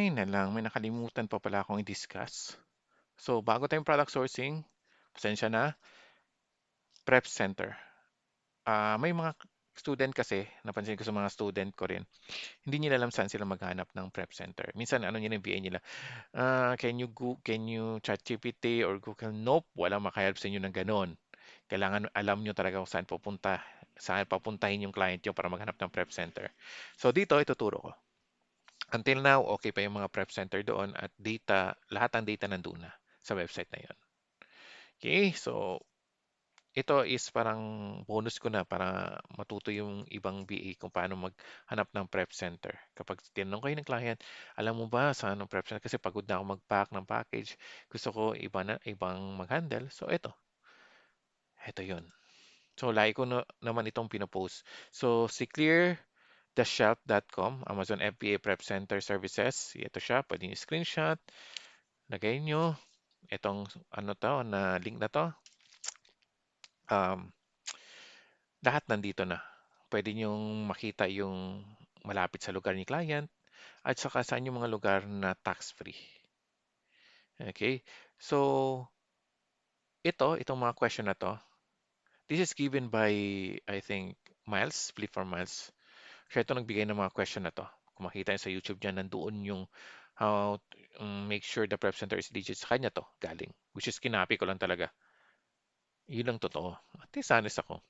Ay na lang, may nakalimutan pa pala akong i-discuss. So, bago tayong product sourcing, pasensya na, prep center. May mga student kasi, napansin ko sa mga student ko rin, hindi nila alam saan sila maghanap ng prep center. Minsan, ano nila yung VA nila, can you ChatGPT or Google? Nope, walang makahelp sa inyo ng ganon. Kailangan alam nyo talaga kung saan pupunta, saan papuntahin yung client nyo para maghanap ng prep center. So, dito, ituturo ko. Until now, okay pa yung mga prep center doon at data, lahat ng data nandun na sa website na yon. Okay, so ito is parang bonus ko na para matuto yung ibang BA kung paano maghanap ng prep center. Kapag tinanong kayo ng client, alam mo ba saan ang prep center? Kasi pagod na ako mag-pack ng package. Gusto ko ibang mag-handle. So ito yun. So lagi ko naman itong pinopost. So si cleartheshelf.com, Amazon FBA Prep Center Services. Ito siya, pwede nyo screenshot. Lagay nyo itong ano to, na link na to. Um, Lahat nandito na. Pwede nyong makita yung malapit sa lugar ni client at saka saan yung mga lugar na tax-free. Okay? So, itong mga question na to, this is given by, I think, Miles, Flip for Miles. Siya ito nagbigay ng mga question na to. Kung makita nyo sa YouTube dyan, nandoon yung how to make sure the prep center is legit. Sa kanya to, galing. Which is kinapi ko lang talaga. Yun lang totoo. At least honest ako.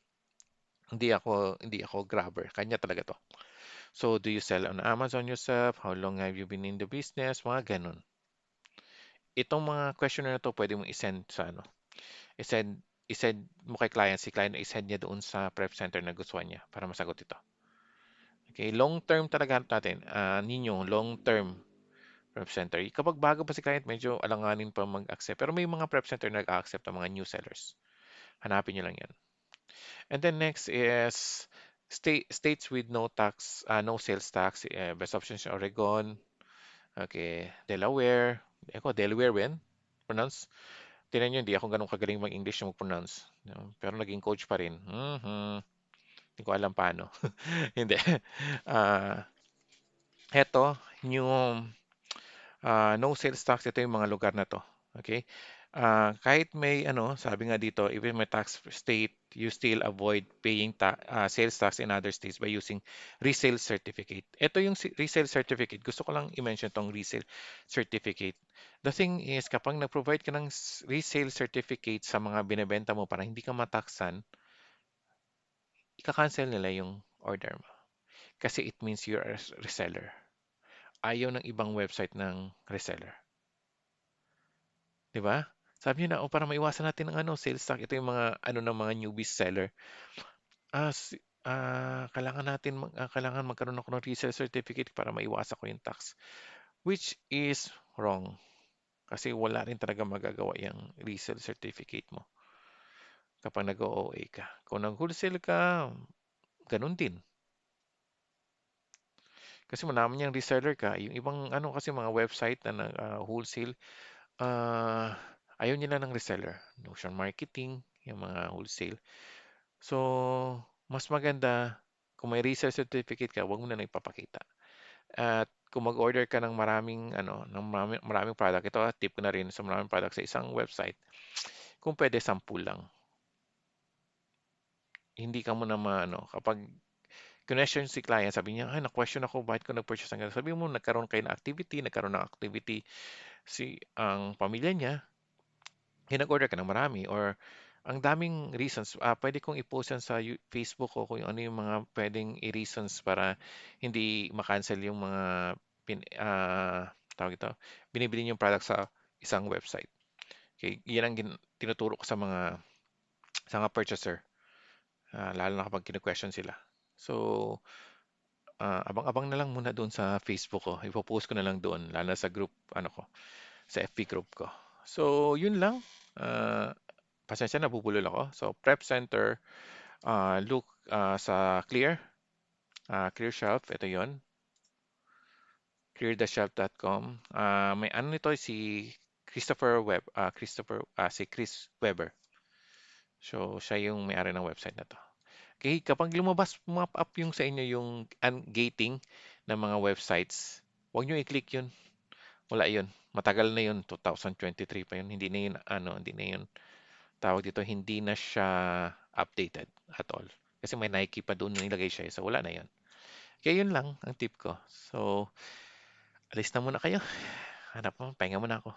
Hindi ako grabber. Kanya talaga to. So, do you sell on Amazon yourself? How long have you been in the business? Mga ganun. Itong mga questionnaire na to, pwede mong isend sa ano. Isend, isend mo kay client. Si client na isend niya doon sa prep center na gustuhan niya para masagot ito. Okay, long term talaga natin. Long term prep center. Kapag bago pa si client, medyo alanganin pa mag-accept. Pero may mga prep center na nag-accept ng mga new sellers. Hanapin niyo lang yan. And then next is states with no tax, no sales tax. Best options in Oregon. Okay, Delaware. Delaware when? Pronounce. Tingnan nyo, hindi ako ganun kagaling mag-English na mag-pronounce. Pero naging coach pa rin. Hindi ko alam paano. Hindi. Ah, Eto, yung no sales tax, ito yung mga lugar na to. Okay? Kahit may sabi nga dito, even may tax state, you still avoid paying sales tax in other states by using resale certificate. Ito yung resale certificate. Gusto ko lang i-mention tong resale certificate. The thing is, kapag nag-provide ka ng resale certificate sa mga binebenta mo para hindi ka mataksan, ika-cancel nila yung order mo. Kasi it means you're a reseller. Ayaw ng ibang website ng reseller. 'Di ba? Sabi niyo na, para maiwasan natin ang sales tax, ito yung mga ng mga newbie seller. Kailangan magkaroon ako ng resale certificate para maiwasan ko yung tax. Which is wrong. Kasi wala rin talaga magagawa yung resale certificate mo kapag nag-OA ka. Kung nag-wholesale ka, ganun din. Kasi manaman yung reseller ka, yung ibang kasi mga website na wholesale, ayaw nila ng reseller. Notion marketing, yung mga wholesale. So, mas maganda kung may resale certificate ka, wag mo na ipapakita. At kung mag-order ka ng maraming product, ito tip ko na rin sa maraming product sa isang website, kung pwede sample lang. Hindi ka muna kapag question si client, sabi niya, ay, na-question ako, bakit ko nag-purchase ng ganito? Sabi mo, nagkaroon ng activity ang pamilya niya, nag-order ka ng marami or ang daming reasons. Pwede kong i-post yan sa Facebook ko kung ano yung mga pwedeng i-reasons para hindi ma-cancel yung mga tawag ito, binibili yung product sa isang website. Okay, yan ang tinuturo ko sa mga purchaser, lalo na kapag kinu-question sila. So, abang-abang na lang muna doon sa Facebook ko. Ipo-post ko na lang doon, lalo na sa group, sa FB group ko. So, yun lang. Pasensya na, bubulol ako. So, Prep Center, look sa Clear Shelf, ito yon, cleartheshelf.com. May nito si si Chris Weber. So, siya yung may-ari ng website na to. Okay, kapag map up yung sa inyo yung gating ng mga websites, huwag nyo i-click yun. Wala yun. Matagal na yun. 2023 pa yun. Hindi na yun, hindi na yun, tawag dito, hindi na siya updated at all. Kasi may Nike pa doon nilagay siya. So, wala na yun. Kaya yun lang ang tip ko. So, alis na muna kayo. Hanap mo, pahinga muna ako.